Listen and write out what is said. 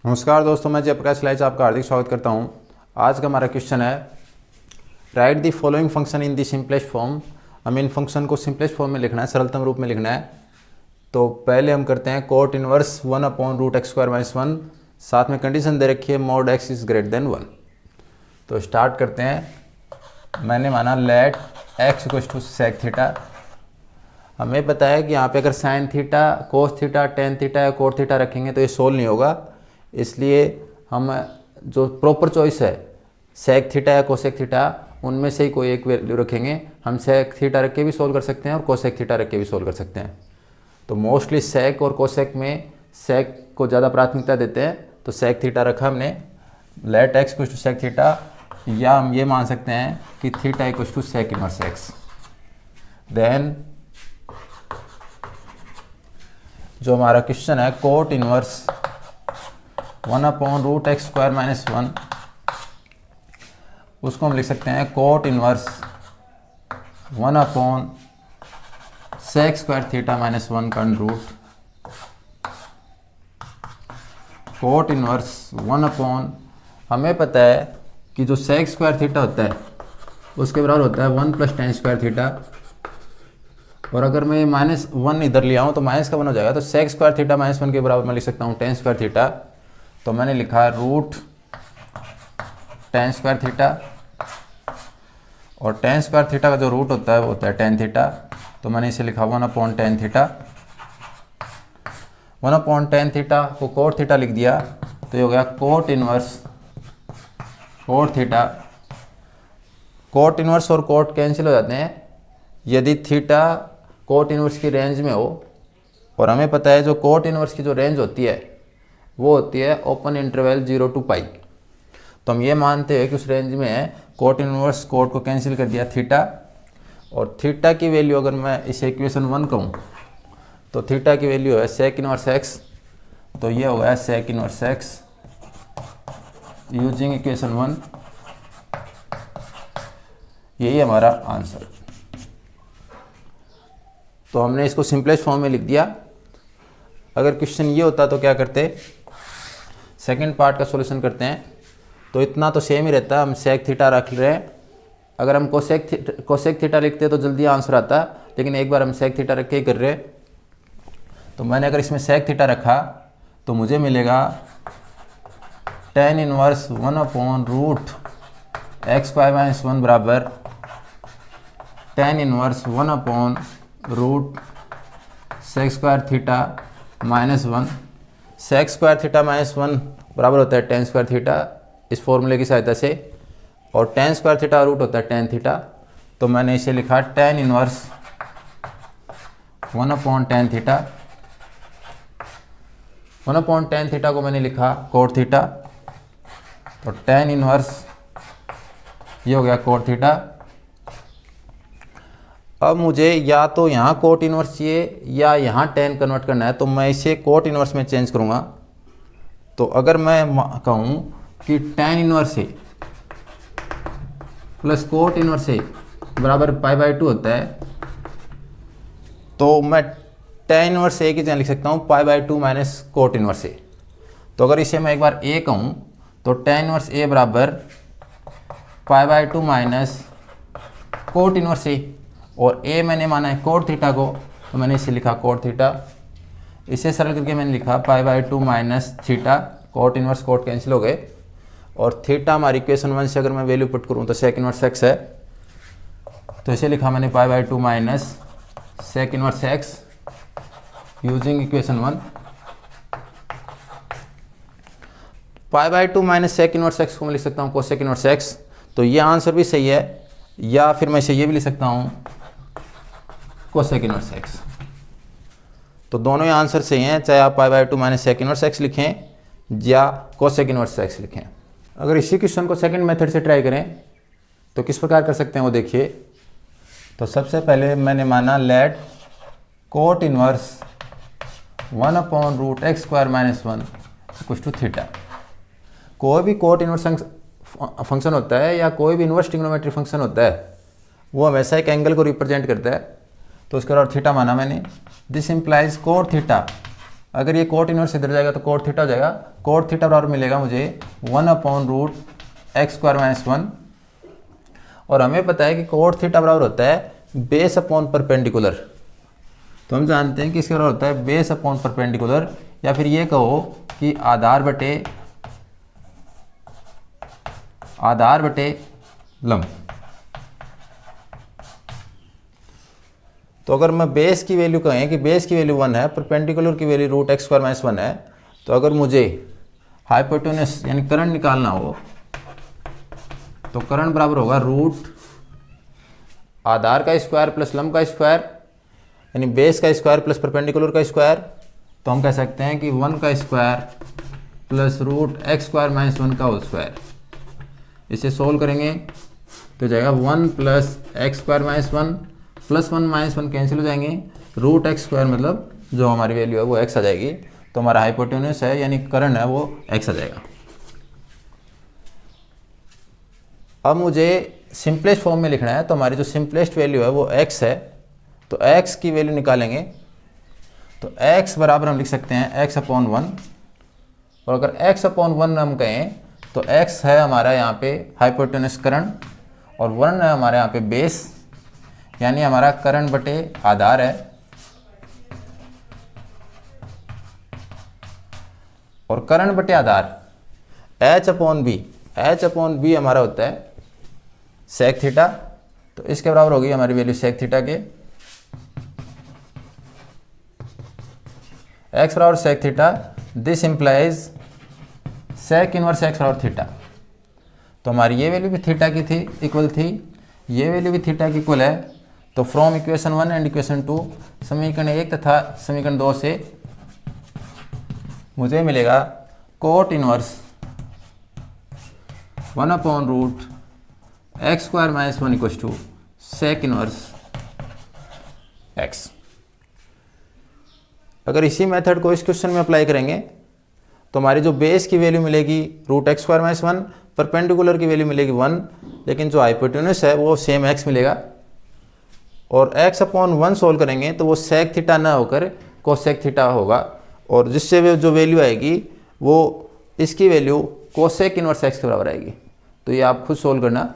नमस्कार दोस्तों, मैं जयप्रकाश लाइच आपका हार्दिक स्वागत करता हूं। आज का हमारा क्वेश्चन है right the following function in the simplest form. हमें इन फंक्शन को सिंपलेस्ट फॉर्म में लिखना है, सरलतम रूप में लिखना है। तो पहले हम करते हैं कोट इनवर्स 1/√x²-1। साथ में कंडीशन दे रखी है mod x is greater than 1। तो स्टार्ट करते हैं। मैंने माना let x equals to sec theta. हमें पता है कि यहाँ पे अगर sine theta, cos theta, tan theta या कोट थीटा रखेंगे तो ये सोल्व नहीं होगा। इसलिए हम जो प्रॉपर चॉइस है सेक थीटा या कोसेक थीटा, उनमें से ही कोई एक वैल्यू रखेंगे। हम सेक थीटा रख के भी सोल्व कर सकते हैं और कोसेक थीटा रख के भी सोल्व कर सकते हैं। तो मोस्टली सेक और कोसेक में सेक को ज़्यादा प्राथमिकता देते हैं, तो सेक थीटा रखा हमने। Let x equals to sec theta, या हम ये मान सकते हैं कि theta equals to sec inverse x. Then जो हमारा क्वेश्चन है कोट इनवर्स 1/√x²-1, उसको हम लिख सकते हैं कोट इनवर्स 1/sec² θ-1 का रूट। कोट इनवर्स 1/, हमें पता है कि जो sec² θ होता है उसके बराबर होता है 1 + tan² θ। और अगर मैं -1 इधर ले आऊँ तो माइनस का 1 हो जाएगा। तो sec² θ-1 के बराबर मैं लिख सकता हूँ tan² θ। तो मैंने लिखा रूट tan² θ, और tan² θ का जो रूट होता है वो होता है tan θ। तो मैंने इसे लिखा 1/tan θ। 1/tan θ को कोट थीटा लिख दिया, तो ये हो गया coat inverse cot theta. Cot inverse और कोट कैंसिल हो जाते हैं यदि थीटा कोट इनवर्स की रेंज में हो। और हमें पता है जो कोट इनवर्स की जो रेंज होती है वो होती है ओपन इंटरवल 0 to π। तो हम ये मानते हैं कि उस रेंज में है। कोट इनवर्स कोट को कैंसिल कर दिया थीटा, और थीटा की वैल्यू अगर मैं इसे इक्वेशन 1 कहूँ तो थीटा की वैल्यू है सेक इनवर्स एक्स। तो ये हो गया sec inverse x using equation 1। यही हमारा आंसर। तो हमने इसको सिंपलेस्ट फॉर्म में लिख दिया। अगर क्वेश्चन ये होता तो क्या करते, सेकंड पार्ट का सॉल्यूशन करते हैं। तो इतना तो सेम ही रहता है, हम सेक थीटा रख रहे हैं। अगर हम कोसेक थीटा लिखते तो जल्दी आंसर आता, लेकिन एक बार हम सेक थीटा रख के ही कर रहे हैं। तो मैंने अगर इसमें सेक थीटा रखा तो मुझे मिलेगा tan इनवर्स 1/√x²-1 बराबर tan इनवर्स 1/√sec² θ-1। sec² θ-1 बराबर होता है tan² θ इस फॉर्मूले की सहायता से, और tan² θ रूट होता है tan θ। तो मैंने इसे लिखा tan इनवर्स 1/tan θ। 1/tan θ को मैंने लिखा कोट थीटा। तो tan इनवर्स ये हो गया कोट थीटा। अब मुझे या तो यहाँ कोट इनवर्स चाहिए या यहाँ tan कन्वर्ट करना है, तो मैं इसे कोट इनवर्स में चेंज करूँगा। तो अगर मैं कहूँ कि tan इनवर्स ए प्लस कोट इनवर्स ए बराबर π/2 होता है, तो मैं tan इनवर्स ए की जगह लिख सकता हूँ π/2 माइनस कोट इनवर्स ए। तो अगर इसे मैं एक बार ए कहूँ तो tan इनवर्स ए बराबर π/2 माइनस कोट इनवर्स ए, और ए मैंने माना है कोट थीटा को, तो मैंने इसे लिखा कोट थीटा। इसे सरल करके मैंने लिखा π/2 minus theta. Cot inverse cot cancel हो गए, और थीटा हमारी इक्वेशन 1 से अगर मैं वैल्यू पुट करूँ तो सेक इनवर्स एक्स है। तो इसे लिखा मैंने π/2 minus sec inverse x using equation 1। π/2 minus sec inverse x को मैं लिख सकता हूँ कोसेक इनवर्स एक्स। तो ये आंसर भी सही है, या फिर मैं इसे ये भी लिख सकता हूँ कोसेक इनवर्स एक्स। तो दोनों ही आंसर सही हैं, चाहे आप π/2 माइनस सेक इनवर्स एक्स लिखें या कोसेक इनवर्स एक्स लिखें। अगर इसी क्वेश्चन को सेकंड मेथड से ट्राई करें तो किस प्रकार कर सकते हैं वो देखिए। तो सबसे पहले मैंने माना let cot inverse 1/√x²-1 equals to theta. कोई भी कोट इनवर्स फंक्शन होता है या कोई भी इनवर्स ट्रिग्नोमेट्री फंक्शन होता है, वो हमेशा एक एंगल को रिप्रेजेंट करता है। तो उसके बाद थीटा माना मैंने। दिस इंप्लाइज कोट थीटा अगर ये कोट इनवर्स इधर जाएगा तो कोट थीटा हो जाएगा। कोट थीटा बराबर मिलेगा मुझे 1/√x²-1। और हमें पता है कि कोट थीटा बराबर होता है बेस अपॉन परपेंडिकुलर। तो हम जानते हैं कि इसके बराबर होता है बेस अपॉन परपेंडिकुलर, या फिर ये कहो कि आधार बटे लंब। तो अगर मैं बेस की वैल्यू कहें कि बेस की वैल्यू 1 है, परपेंडिकुलर की वैल्यू √x²-1 है, तो अगर मुझे हाइपोटेन्यूस यानी करंट निकालना हो तो करंट बराबर होगा रूट आधार का स्क्वायर प्लस लंब का स्क्वायर, यानी बेस का स्क्वायर प्लस परपेंडिकुलर का स्क्वायर। तो हम कह सकते हैं कि 1 का स्क्वायर प्लस √x²-1 का होल स्क्वायर। इसे सोल्व करेंगे तो जाएगा 1 + x²-1 प्लस 1 - 1 कैंसिल हो जाएंगे। √x² मतलब जो हमारी वैल्यू है वो x आ जाएगी। तो हमारा हाइपोटेन्यूस है यानी करंट है वो x आ जाएगा। अब मुझे सिंपलेस्ट फॉर्म में लिखना है, तो हमारी जो सिंपलेस्ट वैल्यू है वो x है। तो x की वैल्यू निकालेंगे तो x बराबर हम लिख सकते हैं x/1। और अगर x/1 हम कहें तो x है हमारा यहाँ पे हाइपोटेन्यूस करंट और 1 है हमारे यहाँ पे बेस, यानी हमारा करंट बटे आधार है। और करंट बटे आधार H/B हमारा होता है सेक थीटा। तो इसके बराबर होगी हमारी वैल्यू सेक थीटा के। x बराबर sec theta, this implies sec inverse x बराबर थीटा। तो हमारी ये वैल्यू भी थीटा की थी, इक्वल थी, ये वैल्यू भी थीटा की इक्वल है। तो फ्रॉम इक्वेशन 1 एंड इक्वेशन 2, समीकरण 1 तथा समीकरण 2 से मुझे मिलेगा cot inverse 1/√x²-1 = sec inverse x। अगर इसी मेथड को इस क्वेश्चन में अप्लाई करेंगे तो हमारी जो बेस की वैल्यू मिलेगी √x²-1, परपेंडिकुलर की वैल्यू मिलेगी 1, लेकिन जो हाइपोटेन्यूस है वो सेम x मिलेगा। और x/1 सोल्व करेंगे तो वो सेक थीटा ना होकर कोसेक थीटा होगा, और जिससे जो वैल्यू आएगी वो इसकी वैल्यू कोसेक इनवर्स x के बराबर आएगी। तो ये आप खुद सोल्व करना।